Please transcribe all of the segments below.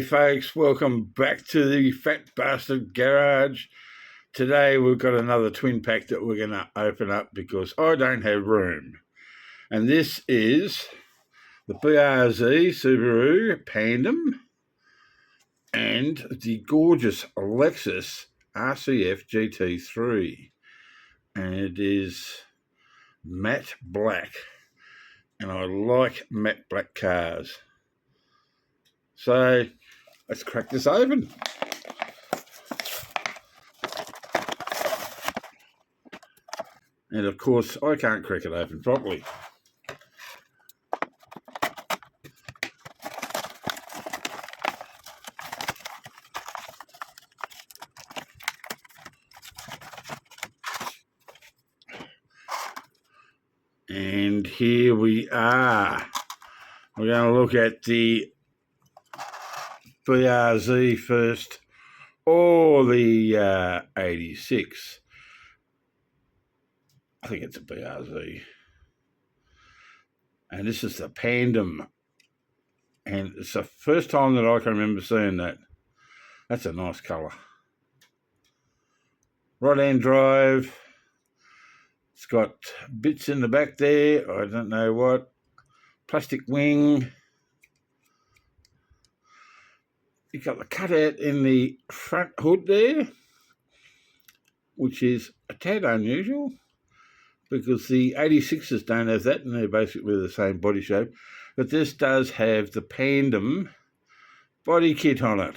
G'day folks, welcome back to the Fat Bastard Garage. Today we've got another twin pack that we're going to open up because I don't have room. And this is the BRZ Subaru Pandem and the gorgeous Lexus RCF GT3. And it is matte black. And I like matte black cars. So let's crack this open. And of course, I can't crack it open properly. And here we are. We're going to look at the BRZ first, or the 86. I think it's a BRZ. And this is the Pandem. And it's the first time that I can remember seeing that. That's a nice colour. Right-hand drive. It's got bits in the back there. I don't know what. Plastic wing. You've got the cutout in the front hood there, which is a tad unusual because the 86s don't have that and they're basically the same body shape. But this does have the Pandem body kit on it.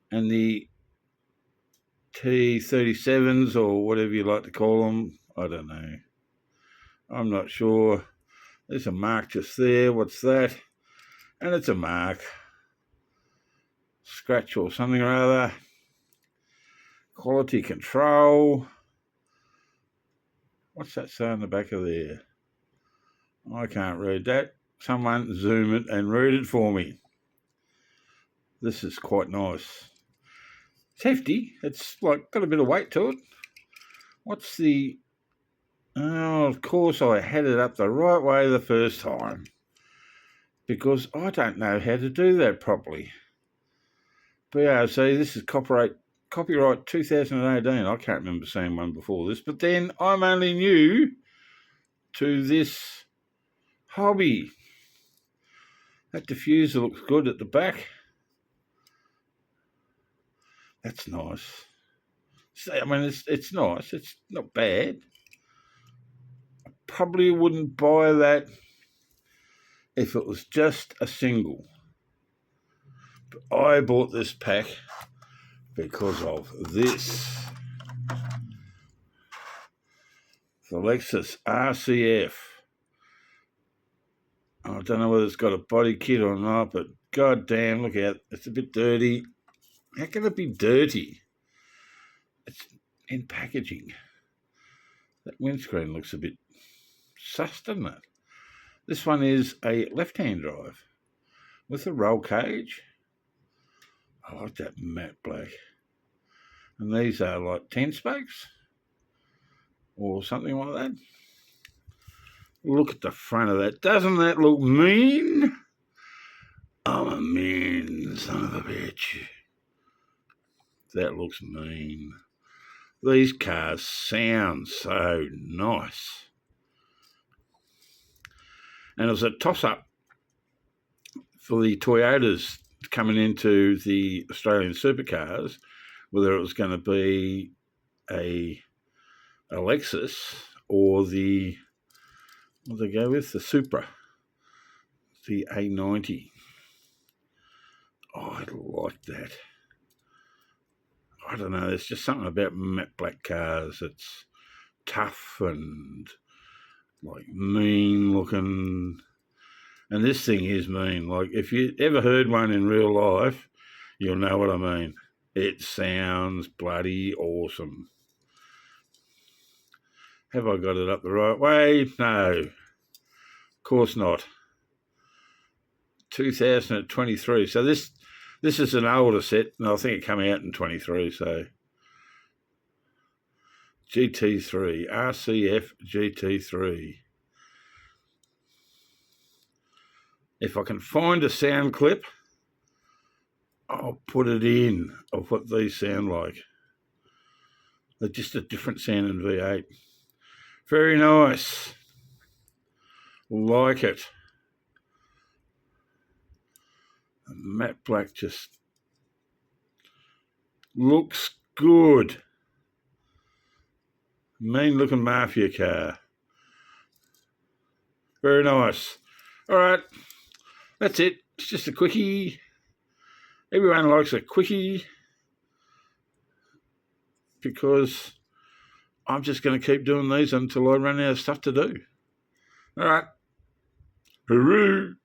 And the T37s, or whatever you like to call them, I don't know. I'm not sure. There's a mark just there. What's that? And it's a mark. Scratch or something or other. Quality control. What's that say on the back of there? I can't read that. Someone zoom it and read it for me. This is quite nice. It's hefty. It's like got a bit of weight to it. What's the... Oh, of course I had it up the right way the first time. Because I don't know how to do that properly. BRZ, this is copyright 2018. I can't remember seeing one before this, but then I'm only new to this hobby. That diffuser looks good at the back. That's nice. I mean, it's nice. It's not bad. I probably wouldn't buy that if it was just a single. But I bought this pack because of this. The Lexus RCF. I don't know whether it's got a body kit or not, but god damn, look out. It's a bit dirty. How can it be dirty? It's in packaging. That windscreen looks a bit sus, doesn't it? This one is a left-hand drive with a roll cage. I like that matte black. And these are like 10 spokes or something like that. Look at the front of that. Doesn't that look mean? I'm a mean son of a bitch. That looks mean. These cars sound so nice. And it was a toss-up for the Toyotas coming into the Australian supercars, whether it was going to be a Lexus or the, what did they go with? The Supra, the A90. Oh, I like that. I don't know, there's just something about matte black cars. It's tough and like mean looking. And this thing is mean. Like if you ever heard one in real life, you'll know what I mean. It sounds bloody awesome. Have I got it up the right way? No. Of course not. 2023. So this is an older set, and I think it came out in 23, so GT3, RCF GT3. If I can find a sound clip, I'll put it in of what these sound like. They're just a different sound in V8. Very nice. Like it. Matte black just looks good. Mean looking mafia car. Very nice. All right. That's it. It's just a quickie. Everyone likes a quickie because I'm just going to keep doing these until I run out of stuff to do. All right. Hooroo.